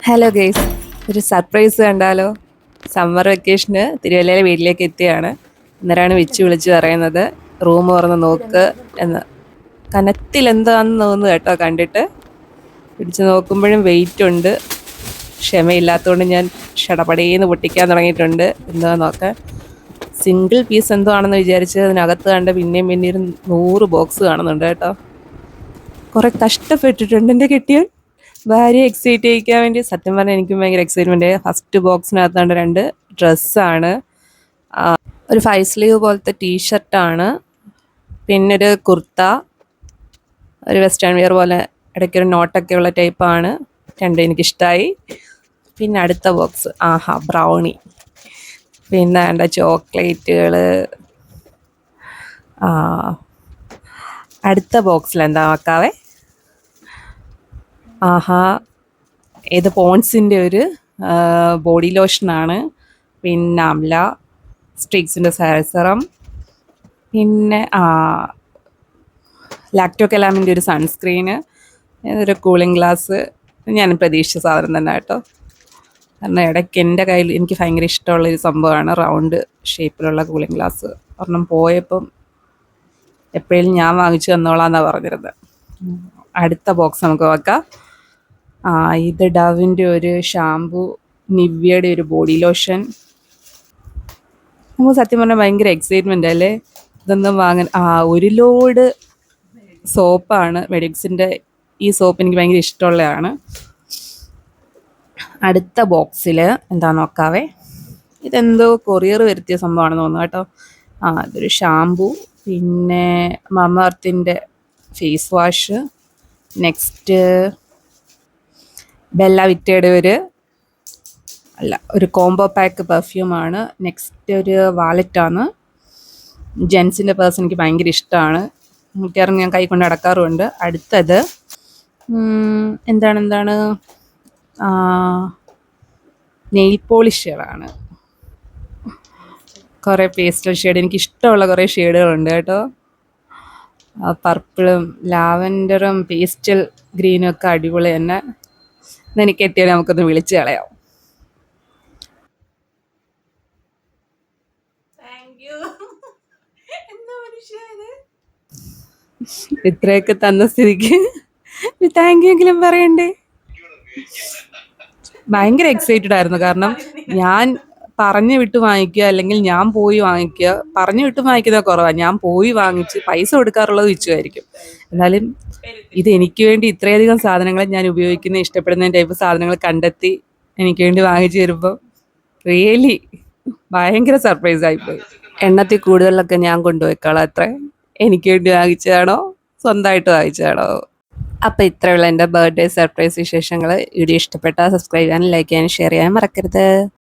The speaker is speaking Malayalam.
ഹലോ ഗെയ്സ്, ഒരു സർപ്രൈസ് കണ്ടാലോ? സമ്മർ വെക്കേഷന് തിരുവല്ലയിലെ വീട്ടിലേക്ക് എത്തിയാണ്. അന്നേരമാണ് വിളിച്ച് പറയുന്നത് റൂം തുറന്ന് നോക്ക് എന്ന്. കനത്തിൽ എന്താണെന്ന് തോന്നുന്നു കേട്ടോ കണ്ടിട്ട്. പിടിച്ച് നോക്കുമ്പോഴും വെയിറ്റ് ഉണ്ട്. ക്ഷമയില്ലാത്തതുകൊണ്ട് ഞാൻ ഷടപടേന്ന് പൊട്ടിക്കാൻ തുടങ്ങിയിട്ടുണ്ട്. എന്താ നോക്കാൻ. സിംഗിൾ പീസ് എന്തോ ആണെന്ന് വിചാരിച്ച് അതിനകത്ത് കണ്ട് പിന്നെയും 100 ബോക്സ് കാണുന്നുണ്ട് കേട്ടോ. കുറെ കഷ്ടപ്പെട്ടിട്ടുണ്ട് എൻ്റെ കെട്ടിയൻ. ഭാര്യ എക്സൈറ്റ് ചെയ്യിക്കാൻ വേണ്ടി. സത്യം പറഞ്ഞാൽ എനിക്കും ഭയങ്കര എക്സൈറ്റ്മെന്റ്. ഫസ്റ്റ് ബോക്സിനകത്താണ്ട് 2 ഡ്രസ്സാണ്, ഒരു 5 സ്ലീവ് പോലത്തെ ടീഷർട്ടാണ്, പിന്നെ ഒരു കുർത്ത, ഒരു വെസ്റ്റേൺ വെയർ പോലെ ഇടയ്ക്കൊരു നോട്ടൊക്കെ ഉള്ള ടൈപ്പാണ്. രണ്ടും എനിക്കിഷ്ടമായി. പിന്നെ അടുത്ത ബോക്സ്, ആഹാ ബ്രൗണി, പിന്നെ വേണ്ട ചോക്ലേറ്റുകൾ. അടുത്ത ബോക്സിൽ എന്താ നോക്കാവേ. ആഹാ, ഇത് പോൺസിൻ്റെ ഒരു ബോഡി ലോഷനാണ്, പിന്നെ അംല സ്ട്രീക്സിൻ്റെ സാരസറം, പിന്നെ ലാക്ടോ കലാമിൻ്റെ ഒരു സൺസ്ക്രീന്, ഒരു കൂളിംഗ് ഗ്ലാസ്. ഞാൻ പ്രതീക്ഷിച്ച സാധനം തന്നെ കേട്ടോ. കാരണം ഇടയ്ക്ക് എൻ്റെ കയ്യിൽ എനിക്ക് ഭയങ്കര ഇഷ്ടമുള്ളൊരു സംഭവമാണ് റൗണ്ട് ഷേപ്പിലുള്ള കൂളിംഗ് ഗ്ലാസ്. ഒരെണ്ണം പോയപ്പം എപ്പോഴും ഞാൻ വാങ്ങിച്ചു തന്നോളാന്നാണ് പറഞ്ഞിരുന്നത്. അടുത്ത ബോക്സ് നമുക്ക് വെക്കാം. ഇത് ഡവിൻ്റെ ഒരു ഷാമ്പു, നിവ്യയുടെ ഒരു ബോഡി ലോഷൻ. നമുക്ക് സത്യം പറഞ്ഞാൽ ഭയങ്കര എക്സൈറ്റ്മെൻ്റ് അല്ലേ ഇതൊന്നും വാങ്ങാൻ. ഒരു ലോഡ് സോപ്പാണ് മെഡിക്സിൻ്റെ. ഈ സോപ്പ് എനിക്ക് ഭയങ്കര ഇഷ്ടമുള്ളതാണ്. അടുത്ത ബോക്സിൽ എന്താ നോക്കാവേ. ഇതെന്തോ കൊറിയർ വരുത്തിയ സംഭവമാണെന്ന് തോന്നുന്നു കേട്ടോ. ഇതൊരു ഷാമ്പു, പിന്നെ മമ്മ എർത്തിൻ്റെ ഫേസ് വാഷ്, നെക്സ്റ്റ് ബെല്ല വിറ്റയുടെ ഒരു കോംബോ പാക്ക് പെർഫ്യൂമാണ്. നെക്സ്റ്റ് ഒരു വാലറ്റാണ്. ജെൻസിൻ്റെ പേഴ്സ് എനിക്ക് ഭയങ്കര ഇഷ്ടമാണ്. മിക്കവാറും ഞാൻ കൈ കൊണ്ട് അടക്കാറുമുണ്ട്. അടുത്തത് എന്താണ് നെയിൽ പോളിഷുകളാണ്. കുറേ പേസ്റ്റൽ ഷെയ്ഡ്, എനിക്കിഷ്ടമുള്ള കുറേ ഷെയ്ഡുകളുണ്ട് കേട്ടോ. പർപ്പിളും ലാവൻഡറും പേസ്റ്റൽ ഗ്രീനും ഒക്കെ അടിപൊളി തന്നെ. ഇതെനിക്ക് എത്തിയാൽ നമുക്കൊന്ന് വിളിച്ച് കളയാം. ഇത്രയൊക്കെ തന്ന സ്ഥിതിക്ക് താങ്ക് യു എങ്കിലും പറയണ്ടേ. ഭയങ്കര എക്സൈറ്റഡ് ആയിരുന്നു. കാരണം ഞാൻ പറഞ്ഞു വിട്ട് വാങ്ങിക്കുക അല്ലെങ്കിൽ ഞാൻ പോയി വാങ്ങിക്കുക. പറഞ്ഞു വിട്ട് വാങ്ങിക്കുന്നത് കുറവാണ്, ഞാൻ പോയി വാങ്ങിച്ച് പൈസ കൊടുക്കാറുള്ളത് വിച്ചുമായിരിക്കും. എന്നാലും ഇത് എനിക്ക് വേണ്ടി ഇത്രയധികം സാധനങ്ങൾ ഞാൻ ഉപയോഗിക്കുന്ന ഇഷ്ടപ്പെടുന്ന ടൈപ്പ് സാധനങ്ങൾ കണ്ടെത്തി എനിക്ക് വേണ്ടി വാങ്ങിച്ചു തരുമ്പോൾ റിയലി ഭയങ്കര സർപ്രൈസ് ആയിപ്പോയി. എണ്ണത്തിൽ കൂടുതലൊക്കെ ഞാൻ കൊണ്ടുപോയിക്കോളാം. അത്ര എനിക്ക് വേണ്ടി വാങ്ങിച്ചതാണോ സ്വന്തമായിട്ട് വാങ്ങിച്ചതാണോ? അപ്പോൾ ഇത്രയുള്ള എൻ്റെ ബർത്ത്ഡേ സർപ്രൈസ് വിശേഷങ്ങൾ. വീഡിയോ ഇഷ്ടപ്പെട്ടാൽ സബ്സ്ക്രൈബ് ചെയ്യാനും ലൈക്ക് ചെയ്യാനും ഷെയർ ചെയ്യാനും മറക്കരുത്.